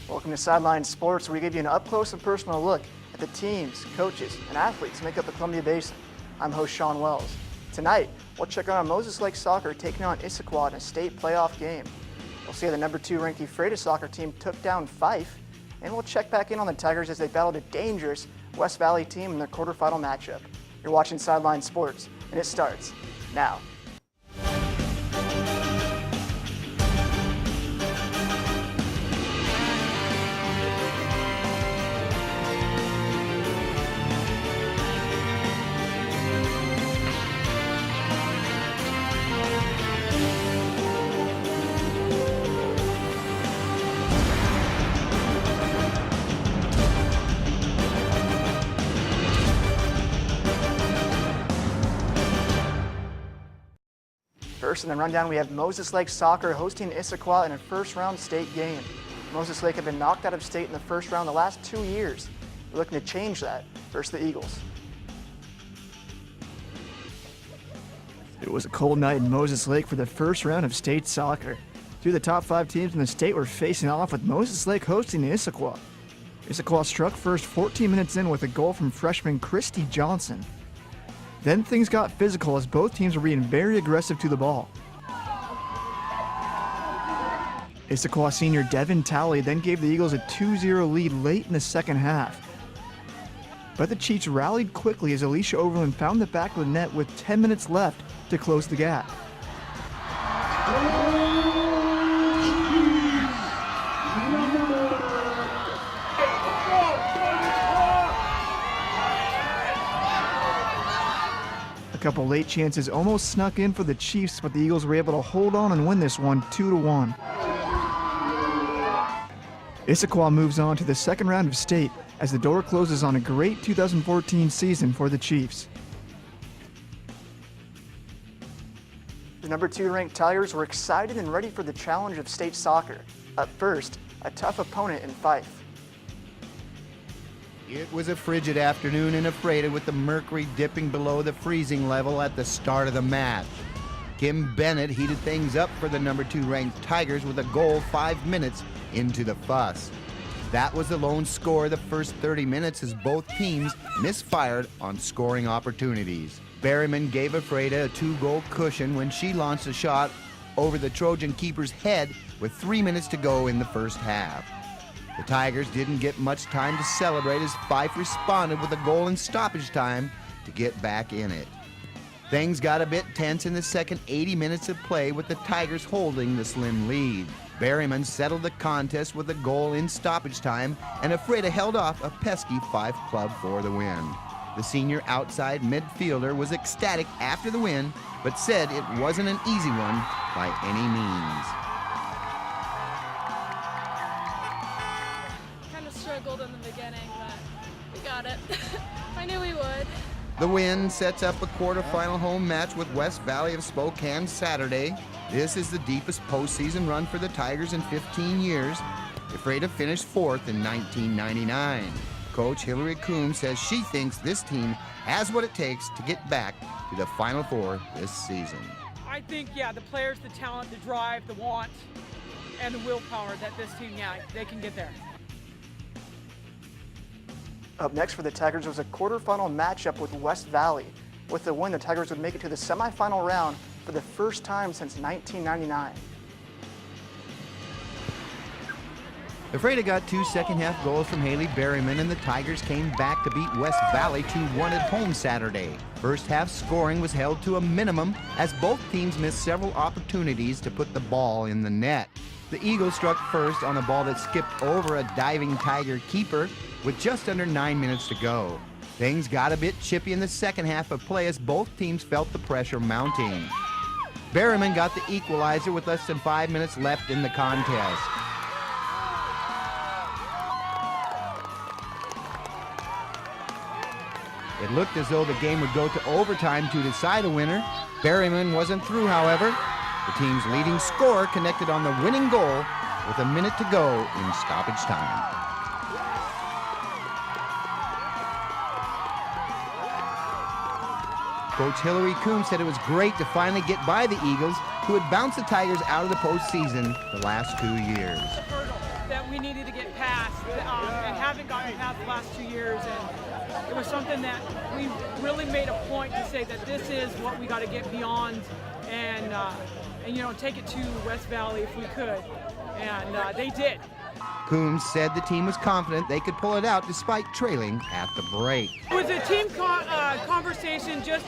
Welcome to Sidelined Sports, where we give you an up-close and personal look at the teams, coaches, and athletes who make up the Columbia Basin. I'm host Sean Wells. Tonight, we'll check out on Moses Lake Soccer taking on Issaquah in a state playoff game. We'll see how the number 2 ranked Ephrata soccer team took down Fife, and we'll check back in on the Tigers as they battled a dangerous West Valley team in their quarterfinal matchup. You're watching Sidelined Sports, and it starts now. First in the rundown, we have Moses Lake Soccer hosting Issaquah in a first-round state game. Moses Lake had been knocked out of state in the first round the last 2 years. They're looking to change that versus the Eagles. It was a cold night in Moses Lake for the first round of state soccer. 2 of the top 5 teams in the state were facing off, with Moses Lake hosting Issaquah. Issaquah struck first 14 minutes in with a goal from freshman Christy Johnson. Then things got physical as both teams were being very aggressive to the ball. Issaquah senior Devin Talley then gave the Eagles a 2-0 lead late in the second half. But the Chiefs rallied quickly as Alicia Overland found the back of the net with 10 minutes left to close the gap. A couple late chances almost snuck in for the Chiefs, but the Eagles were able to hold on and win this one 2-1. Issaquah moves on to the second round of state as the door closes on a great 2014 season for the Chiefs. The number 2 ranked Tigers were excited and ready for the challenge of state soccer. Up first, a tough opponent in Fife. It was a frigid afternoon in Ephrata with the mercury dipping below the freezing level at the start of the match. Kim Bennett heated things up for the number 2 ranked Tigers with a goal 5 minutes into the fuss. That was the lone score of the first 30 minutes as both teams misfired on scoring opportunities. Berryman gave Ephrata a 2-goal cushion when she launched a shot over the Trojan keeper's head with 3 minutes to go in the first half. The Tigers didn't get much time to celebrate as Fife responded with a goal in stoppage time to get back in it. Things got a bit tense in the second 80 minutes of play, with the Tigers holding the slim lead. Berryman settled the contest with a goal in stoppage time, and Ephrata held off a pesky Fife club for the win. The senior outside midfielder was ecstatic after the win, but said it wasn't an easy one by any means. Struggled in the beginning, but we got it. I knew we would. The win sets up a quarterfinal home match with West Valley of Spokane Saturday. This is the deepest postseason run for the Tigers in 15 years. Ephrata finished 4th in 1999. Coach Hillary Coombs says she thinks this team has what it takes to get back to the Final Four this season. I think, the players, the talent, the drive, the want, and the willpower that this team, they can get there. Up next for the Tigers was a quarterfinal matchup with West Valley. With the win, the Tigers would make it to the semifinal round for the first time since 1999. Ephrata got 2 second-half goals from Haley Berryman, and the Tigers came back to beat West Valley 2-1 at home Saturday. First half scoring was held to a minimum as both teams missed several opportunities to put the ball in the net. The Eagles struck first on a ball that skipped over a diving Tiger keeper with just under 9 minutes to go. Things got a bit chippy in the second half of play as both teams felt the pressure mounting. Berryman got the equalizer with less than 5 minutes left in the contest. It looked as though the game would go to overtime to decide a winner. Berryman wasn't through, however. The team's leading scorer connected on the winning goal with a minute to go in stoppage time. Coach Hillary Coombs said it was great to finally get by the Eagles, who had bounced the Tigers out of the postseason the last 2 years. The hurdle that we we needed to get past and haven't gotten past the last 2 years. And it was something that we really made a point to say that this is what we got to get beyond and you know, take it to West Valley if we could. And they did. Coombs said the team was confident they could pull it out despite trailing at the break. It was a team conversation. Just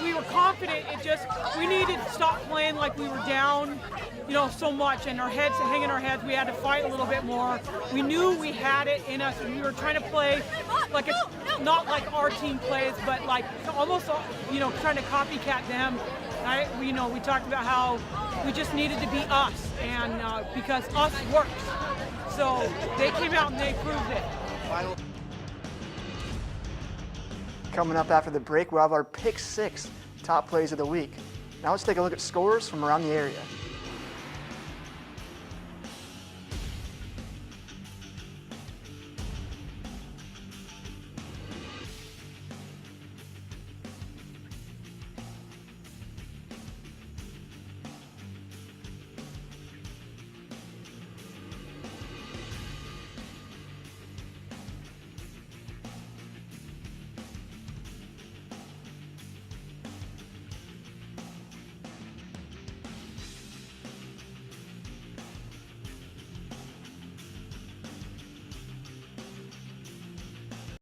we were confident. We needed to stop playing like we were down, you know, so much, and our heads hanging our heads. We had to fight a little bit more. We knew we had it in us, and we were trying to play like not like our team plays, but like almost, you know, trying to copycat them. You know, we talked about how we just needed to be us, and because us works. So they came out and they proved it. Coming up after the break, we'll have our Pick 6 top plays of the week. Now let's take a look at scores from around the area.